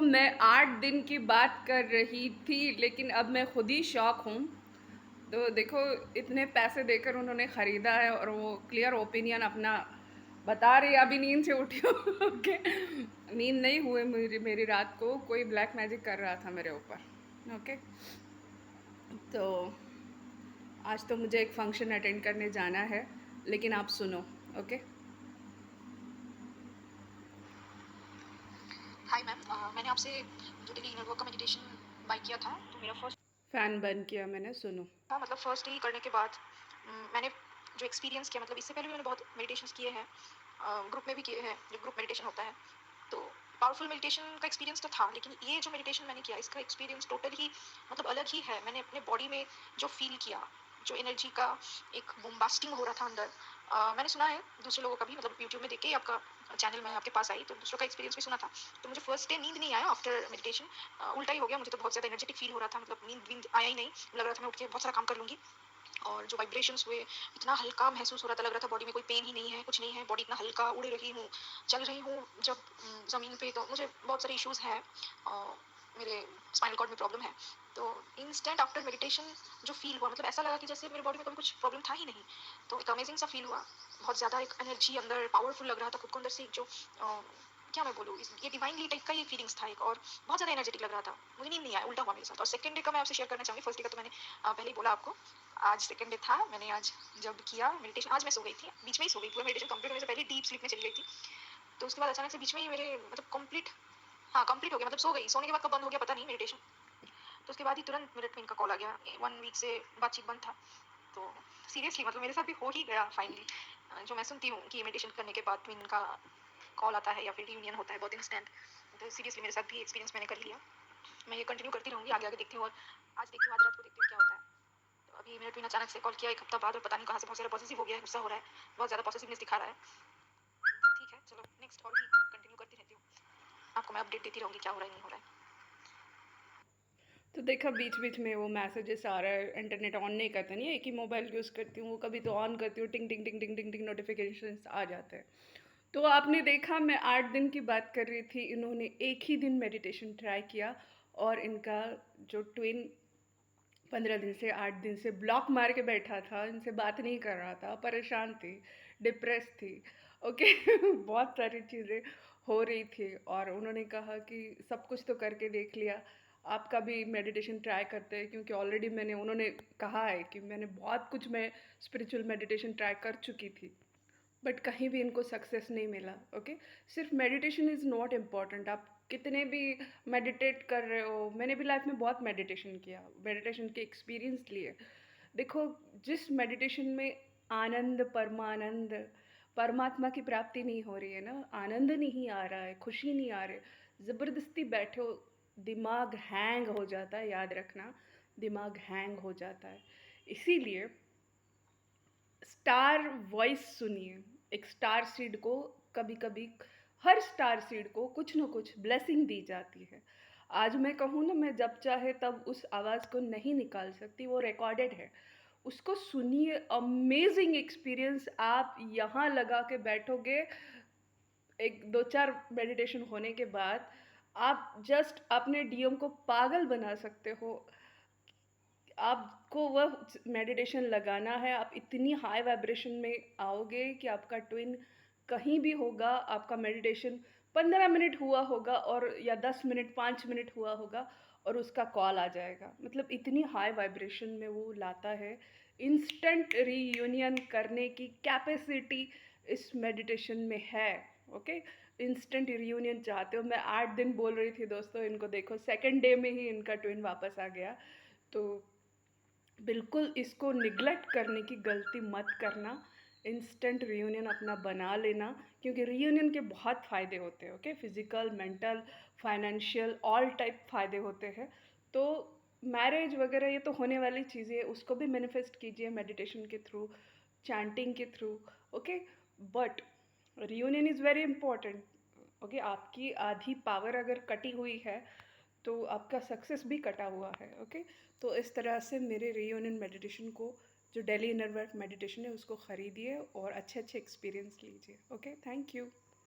मैं 8 दिन की बात कर रही थी, लेकिन अब मैं खुद ही शॉक हूँ। तो देखो, इतने पैसे देकर उन्होंने ख़रीदा है और वो क्लियर ओपिनियन अपना बता रही है। अभी नींद से उठी हूँ। ओके, नींद नहीं हुई मेरी रात को, कोई ब्लैक मैजिक कर रहा था मेरे ऊपर। ओके, तो आज तो मुझे एक फंक्शन अटेंड करने जाना है, लेकिन आप सुनो। ओके। हाय मैम, मैंने आपसे जो डेली इनर वर्क का मेडिटेशन बाय किया था, तो मेरा फर्स्ट फ़ैन बंद किया मैंने, सुनो। था, मतलब फर्स्ट डे करने के बाद मैंने जो एक्सपीरियंस किया, मतलब इससे पहले भी मैंने बहुत मेडिटेशंस किए हैं, ग्रुप में भी किए हैं, जो ग्रुप मेडिटेशन होता है। तो पावरफुल मेडिटेशन का एक्सपीरियंस तो था, लेकिन ये जो मेडिटेशन मैंने किया, इसका एक्सपीरियंस टोटल ही मतलब अलग ही है। मैंने अपने बॉडी में जो फील किया, जो एनर्जी का एक बूमबास्टिंग हो रहा था अंदर। मैंने सुना है दूसरे लोगों का भी, मतलब यूट्यूब में देख के आपका चैनल में आपके पास आई, तो दूसरों का एक्सपीरियंस भी सुना था। तो मुझे फर्स्ट डे नींद नहीं आया आफ्टर मेडिटेशन, उल्टा ही हो गया। मुझे तो बहुत ज़्यादा एनर्जेटिक फील हो रहा था, मतलब नींद आया ही नहीं। लग रहा था मैं उठ के बहुत सारा काम कर लूँगी। और जो वाइब्रेशंस हुए, इतना हल्का महसूस हो रहा था, लग रहा था बॉडी में कोई पेन ही नहीं है, कुछ नहीं है, बॉडी इतना हल्का, उड़ रही हूँ, चल रही हूँ जब ज़मीन पे। तो मुझे बहुत सारे इश्यूज़ हैं, मेरे स्पाइनल कॉर्ड में प्रॉब्लम है। तो इंस्टेंट आफ्टर मेडिटेशन जो फील हुआ, मतलब ऐसा लगा कि जैसे मेरे बॉडी में कभी कुछ प्रॉब्लम था ही नहीं। तो एक अमेजिंग सा फील हुआ, बहुत ज़्यादा एक एनर्जी अंदर, पावरफुल लग रहा था खुद को अंदर से। एक जो क्या मैं बोलूँ, ये डिवाइनली टाइप का ये फीलिंग्स था एक, और बहुत ज़्यादा एनर्जेटिक लग रहा था। मुझे नींद नहीं आया, उल्टा हुआ मेरे साथ। और सेकंड डे का मैं आपसे शेयर करना चाहूँगी। फर्स्ट डे का तो मैंने पहले ही बोला आपको। आज सेकंड डे था, मैंने आज जब किया मेडिटेशन, आज मैं सो गई थी, बीच में ही सो गई। पूरा मेडिटेशन कंप्लीट होने से पहले डीप स्लीप में चली गई थी। तो उसके बाद अचानक से बीच में ही मेरे मतलब कंप्लीट, हाँ कंप्लीट हो गया, मतलब सो गई। सोने के बाद कब बंद हो गया पता नहीं मेडिटेशन। तो उसके बाद ही तुरंत मेरे ट्विन का कॉल आ गया। 1 वीक से बातचीत बंद था। तो सीरियसली मतलब मेरे साथ भी हो ही गया फाइनली। जो मैं सुनती हूँ कि मेडिटेशन करने के बाद ट्विन का कॉल आता है या फिर रियूनियन होता है बहुत इंस्टेंट, तो सीरियसली मेरे साथ भी एक्सपीरियंस मैंने कर लिया। मैं ये कंटिन्यू करती रहूँगी, आगे आगे देखती हूँ। और आज देखती हूँ, आज रात को देखती हूँ क्या होता है। तो अभी मेरा ट्विन अचानक से कॉल किया 1 हफ्ता बाद, और पता नहीं कहाँ से बहुत ज़्यादा पॉसेसिव हो गया है, गुस्सा हो रहा है, बहुत ज़्यादा पॉसेसिवनेस दिखा रहा है। तो ठीक है, चलो नेक्स्ट और भी कंटिन्यू करती रहती हूँ। आपको मैं अपडेट देती रहूँगी क्या हो रहा है नहीं हो रहा है। तो देखा, बीच बीच में वो मैसेजेस आ रहा है। इंटरनेट ऑन नहीं करता, नहीं एक ही मोबाइल यूज़ करती हूँ, वो कभी तो ऑन करती हूँ, टिंग टिंग टिंग टिंग टिंग टिंग नोटिफिकेशंस आ जाते हैं। तो आपने देखा, मैं 8 दिन की बात कर रही थी, इन्होंने एक ही दिन मेडिटेशन ट्राई किया, और इनका जो ट्विन 15 दिन से 8 दिन से ब्लॉक मार के बैठा था, इनसे बात नहीं कर रहा था, परेशान थी, डिप्रेस थी। ओके। बहुत सारी चीज़ें हो रही थी, और उन्होंने कहा कि सब कुछ तो करके देख लिया, आपका भी मेडिटेशन ट्राई करते हैं, क्योंकि ऑलरेडी मैंने, उन्होंने कहा है कि मैंने बहुत कुछ, मैं स्पिरिचुअल मेडिटेशन ट्राई कर चुकी थी, बट कहीं भी इनको सक्सेस नहीं मिला। ओके, सिर्फ मेडिटेशन इज़ नॉट इम्पॉर्टेंट, आप कितने भी मेडिटेट कर रहे हो। मैंने भी लाइफ में बहुत मेडिटेशन किया, मेडिटेशन के एक्सपीरियंस लिए। देखो, जिस मेडिटेशन में आनंद, परमानंद, परमात्मा की प्राप्ति नहीं हो रही है ना, आनंद नहीं आ रहा है, खुशी नहीं आ रही, ज़बरदस्ती बैठे हो, दिमाग हैंग हो जाता है, याद रखना, दिमाग हैंग हो जाता है। इसीलिए स्टार वॉइस सुनिए। एक स्टार सीड को कभी कभी, हर स्टार सीड को कुछ ना कुछ ब्लेसिंग दी जाती है। आज मैं कहूँ ना, मैं जब चाहे तब उस आवाज़ को नहीं निकाल सकती, वो रिकॉर्डेड है, उसको सुनिए। अमेजिंग एक्सपीरियंस, आप यहाँ लगा के बैठोगे, एक दो चार मेडिटेशन होने के बाद आप जस्ट अपने डीएम को पागल बना सकते हो। आपको वह मेडिटेशन लगाना है, आप इतनी हाई वाइब्रेशन में आओगे कि आपका ट्विन कहीं भी होगा, आपका मेडिटेशन 15 मिनट हुआ होगा, और या 10 मिनट, 5 मिनट हुआ होगा, और उसका कॉल आ जाएगा। मतलब इतनी हाई वाइब्रेशन में वो लाता है। इंस्टेंट रीयूनियन करने की कैपेसिटी इस मेडिटेशन में है। ओके, इंस्टेंट रियूनियन चाहते हो, मैं 8 दिन बोल रही थी दोस्तों, इनको देखो, सेकंड डे में ही इनका ट्विन वापस आ गया। तो बिल्कुल इसको निगलेक्ट करने की गलती मत करना, इंस्टेंट रियूनियन अपना बना लेना, क्योंकि रियूनियन के बहुत फ़ायदे होते हैं। Okay, physical, mental, financial, all type फ़ायदे होते हैं। तो मैरिज वगैरह ये तो होने वाली चीज़ें हैं, उसको भी मैनिफेस्ट कीजिए मेडिटेशन के थ्रू, चैंटिंग के through. Okay, but reunion is very important. Okay, आपकी आधी पावर अगर कटी हुई है, तो आपका सक्सेस भी कटा हुआ है। ओके, तो इस तरह से मेरे रियूनियन मेडिटेशन को, जो डेली इनर वर्क मेडिटेशन है, उसको ख़रीदिए और अच्छे अच्छे एक्सपीरियंस लीजिए। Okay, thank you.